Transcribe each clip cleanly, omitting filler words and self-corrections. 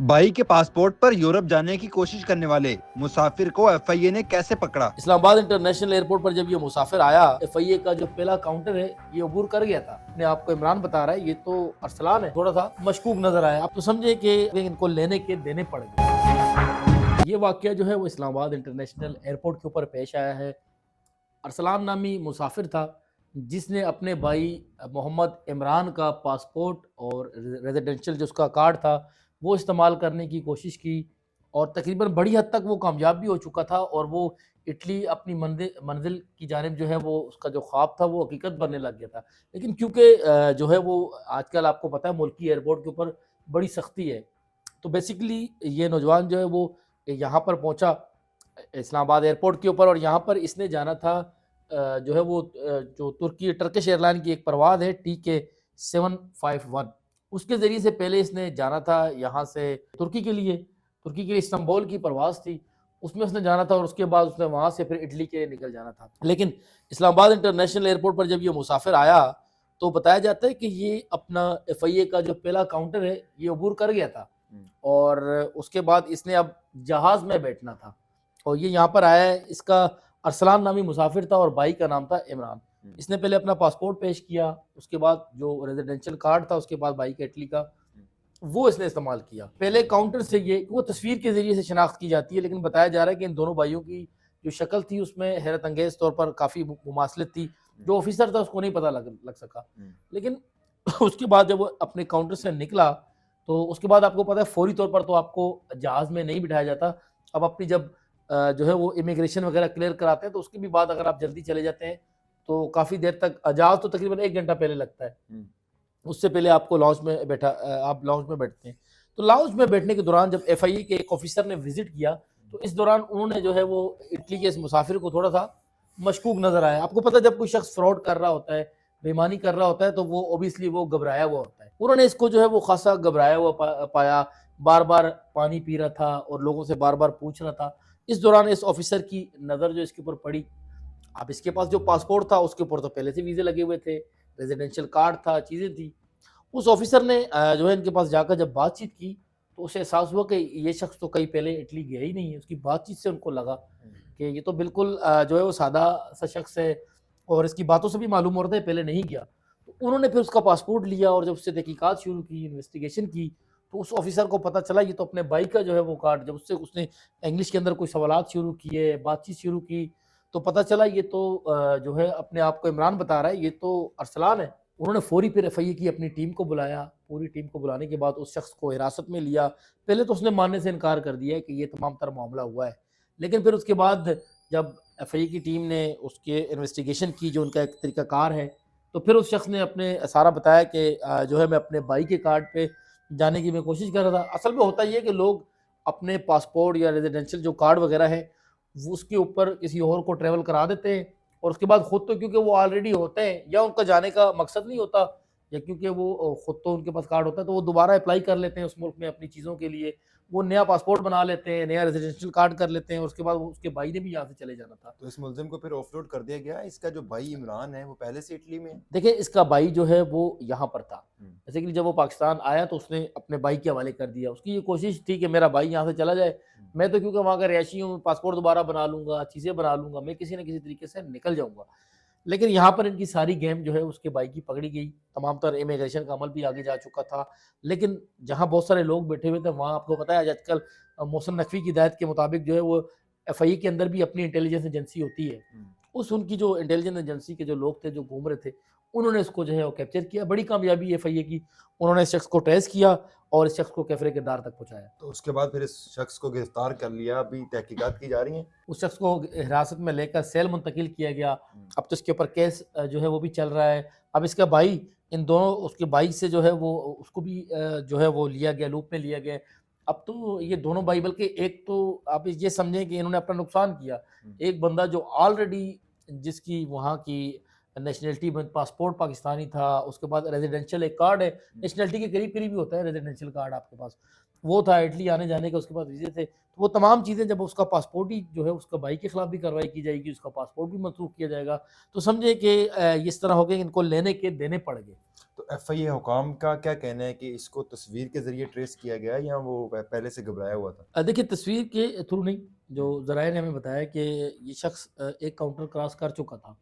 By के passport पर Europe जाने की कोशिश करने वाले मुसाफिर को एफआईए ने कैसे पकड़ा। इस्लामाबाद इंटरनेशनल एयरपोर्ट पर जब ये मुसाफिर आया, एफआईए का जो पहला काउंटर है ये अबूर कर गया था। अपने आप को इमरान बता रहा है, ये तो अरसलान है। थोड़ा सा मशकूक नजर आया। आप तो समझे कि इनको लेने के देने पड़ गए। ये वाकया जो है वो इस्लामाबाद इंटरनेशनल एयरपोर्ट के ऊपर पेश आया है। अरसलान नामी मुसाफिर था जिसने अपने भाई मोहम्मद इमरान का पासपोर्ट और रेजिडेंशियल जो उसका कार्ड था वो इस्तेमाल करने की कोशिश की और तकरीबन बड़ी हद तक वो कामयाब भी हो चुका था और वो इटली अपनी मंजिल की जानिब जो है वो उसका जो ख्वाब था वो हकीकत बनने लग गया था। लेकिन क्योंकि जो है वो आजकल आपको पता है मुल्की एयरपोर्ट के ऊपर बड़ी सख्ती है, तो बेसिकली ये नौजवान जो है वो यहाँ पर पहुँचा इस्लामाबाद एयरपोर्ट के ऊपर और यहाँ पर इसने जाना था जो है वो जो टर्किश एयरलाइन की एक परवाज़ है TK751, उसके ज़रिए से पहले इसने जाना था यहाँ से तुर्की के लिए इस्तांबुल की परवाज़ थी, उसमें उसने जाना था और उसके बाद उसने वहाँ से फिर इटली के लिए निकल जाना था। लेकिन इस्लामाबाद इंटरनेशनल एयरपोर्ट पर जब ये मुसाफिर आया तो बताया जाता है कि ये अपना एफआईए का जो पहला काउंटर है ये अबूर कर गया था और उसके बाद इसने अब जहाज़ में बैठना था और ये यहाँ पर आया है। इसका अरसलान नामी मुसाफिर था और भाई का नाम था इमरान। इसने पहले अपना पासपोर्ट पेश किया, उसके बाद जो रेजिडेंशियल कार्ड था, उसके बाद भाई का इटली का वो इसने इस्तेमाल किया। पहले काउंटर से ये वो तस्वीर के जरिए से शनाख्त की जाती है, लेकिन बताया जा रहा है कि इन दोनों भाइयों की जो शक्ल थी उसमें हैरत अंगेज तौर पर काफ़ी मुमासलत थी। जो ऑफिसर था उसको नहीं पता लग सका। लेकिन उसके बाद जब वो अपने काउंटर से निकला तो उसके बाद आपको पता है फौरी तौर पर तो आपको जहाज़ में नहीं बिठाया जाता। अब अपनी जब जो है वो इमिग्रेशन वगैरह क्लियर कराते हैं तो उसके भी बाद अगर आप जल्दी चले जाते हैं तो काफ़ी देर तक जहाज़ तो तकरीबन 1 घंटा पहले लगता है। उससे पहले आपको लॉन्च में आप लॉन्च में बैठते हैं। तो लॉन्च में बैठने के दौरान जब एफआईए के एक ऑफिसर ने विजिट किया तो इस दौरान उन्होंने जो है वो इटली के इस मुसाफिर को थोड़ा सा मशकूक नजर आया। आपको पता है जब कोई शख्स फ्रॉड कर रहा होता है, बेईमानी कर रहा होता है तो वो ओबियसली वो घबराया हुआ होता है। उन्होंने इसको जो है वो खासा घबराया हुआ पाया, बार बार पानी पी रहा था और लोगों से बार बार पूछ रहा था। इस दौरान इस ऑफिसर की नज़र जो इसके ऊपर पड़ी, अब इसके पास जो पासपोर्ट था उसके ऊपर तो पहले से वीज़े लगे हुए थे, रेजिडेंशियल कार्ड था, चीज़ें थी। उस ऑफिसर ने जो है इनके पास जाकर जब बातचीत की तो उसे एहसास हुआ कि ये शख्स तो कहीं पहले इटली गया ही नहीं है। उसकी बातचीत से उनको लगा कि ये तो बिल्कुल जो है वो सादा सा शख्स है और इसकी बातों से भी मालूम हो रहा था पहले नहीं गया। तो उन्होंने फिर उसका पासपोर्ट लिया और जब उससे तहकीकात शुरू की, इन्वेस्टिगेशन की, तो उस ऑफिसर को पता चला ये तो अपने भाई का जो है वो कार्ड। जब उससे उसने इंग्लिश के अंदर कोई सवालात शुरू किए, बातचीत शुरू की, तो पता चला ये तो जो है अपने आप को इमरान बता रहा है, ये तो अरसलान है। उन्होंने फौरी फिर एफआईए की अपनी टीम को बुलाया। पूरी टीम को बुलाने के बाद उस शख्स को हिरासत में लिया। पहले तो उसने मानने से इनकार कर दिया है कि ये तमाम तर मामला हुआ है, लेकिन फिर उसके बाद जब एफआईए की टीम ने उसके इन्वेस्टिगेशन की, जो उनका एक तरीकाकार है, तो फिर उस शख्स ने अपने सारा बताया कि जो है मैं अपने भाई के कार्ड पे जाने की मैं कोशिश कर रहा था। असल में होता ये है कि लोग अपने पासपोर्ट या रेजिडेंशियल जो कार्ड वगैरह है वो उसके ऊपर किसी और को ट्रेवल करा देते हैं और उसके बाद खुद तो क्योंकि वो ऑलरेडी होते हैं या उनका जाने का मकसद नहीं होता या क्योंकि वो खुद तो उनके पास कार्ड होता है तो वो दोबारा अप्लाई कर लेते हैं उस मुल्क में अपनी चीज़ों के लिए। वो नया पासपोर्ट बना लेते हैं, नया रेजिडेंशियल कार्ड कर लेते हैं और उसके बाद उसके भाई ने भी यहाँ से चले जाना था। तो इस मुलजिम को फिर ऑफलोड कर दिया गया। इसका जो भाई इमरान है वो पहले से इटली में है। देखिए इसका भाई जो है वो यहाँ पर था। जैसे कि जब वो पाकिस्तान आया तो उसने अपने भाई के हवाले कर दिया। उसकी ये कोशिश थी कि मेरा भाई यहाँ से चला जाए, मैं तो क्योंकि वहाँ का रिहायशी हूँ, पासपोर्ट दोबारा बना लूँगा, चीज़ें बना लूँगा, मैं किसी न किसी तरीके से निकल जाऊँगा। लेकिन यहाँ पर इनकी सारी गेम जो है उसके भाई की पकड़ी गई। तमाम तर इमिग्रेशन का अमल भी आगे जा चुका था। लेकिन जहाँ बहुत सारे लोग बैठे हुए थे वहाँ आपको पता है आजकल मोहसिन नकवी की हिदायत के मुताबिक जो है वो एफआईए के अंदर भी अपनी इंटेलिजेंस एजेंसी होती है। उस उनकी जो इंटेलिजेंस एजेंसी के जो लोग थे जो घूम रहे थे, उन्होंने इसको जो है वो कैप्चर किया। बड़ी कामयाबी एफआईए की। उन्होंने इस शख्स को ट्रेस किया और इस शख्स को कैफरे किरदार तक पहुंचाया। तो उसके बाद फिर इस शख्स को गिरफ्तार कर लिया। अभी तहकीकात की जा रही है। उस शख्स को हिरासत में लेकर सेल मुंतकिल किया गया। अब तो इसके ऊपर केस जो है वो भी चल रहा है। अब इसका भाई, इन दोनों उसके भाई से जो है वो उसको भी जो है वो लिया गया, लूप में लिया गया। अब तो ये दोनों भाई, बल्कि एक तो आप ये समझें कि इन्होंने अपना नुकसान किया। एक बंदा जो ऑलरेडी जिसकी वहाँ की नेशनलिटी में पासपोर्ट पाकिस्तानी था, उसके बाद रेजिडेंशियल एक कार्ड है, नेशनलिटी के करीब करीब ही होता है रेजिडेंशियल कार्ड आपके पास, वो था। इटली आने जाने के उसके पास वीज़े थे। तो वो तमाम चीज़ें जब उसका पासपोर्ट ही जो है उसका भाई के खिलाफ भी कार्रवाई की जाएगी, उसका पासपोर्ट भी मनसूख किया जाएगा। तो समझे कि इस तरह हो गया कि इनको लेने के देने पड़ गए। तो एफआईए हुकाम का क्या कहना है कि इसको तस्वीर के जरिए ट्रेस किया गया है या वो पहले से घबराया हुआ था? देखिए तस्वीर के थ्रू नहीं, जो ज़राए ने हमें बताया कि ये शख्स एक काउंटर क्रॉस कर चुका था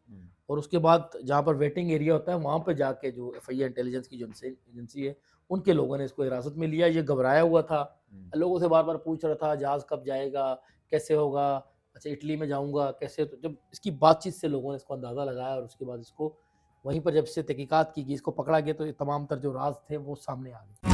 और उसके बाद जहाँ पर वेटिंग एरिया होता है वहाँ पे जाके जो एफआईए इंटेलिजेंस की जो एजेंसी है उनके लोगों ने इसको हिरासत में लिया। ये घबराया हुआ था, लोगों से बार बार पूछ रहा था जहाज़ कब जाएगा, कैसे होगा, अच्छा इटली में जाऊँगा कैसे। तो जब इसकी बातचीत से लोगों ने इसको अंदाज़ा लगाया और उसके बाद इसको वहीं पर जब से तहकीकात की गई, इसको पकड़ा गया, तो ये तमाम तर जो राज थे वो सामने आ गए।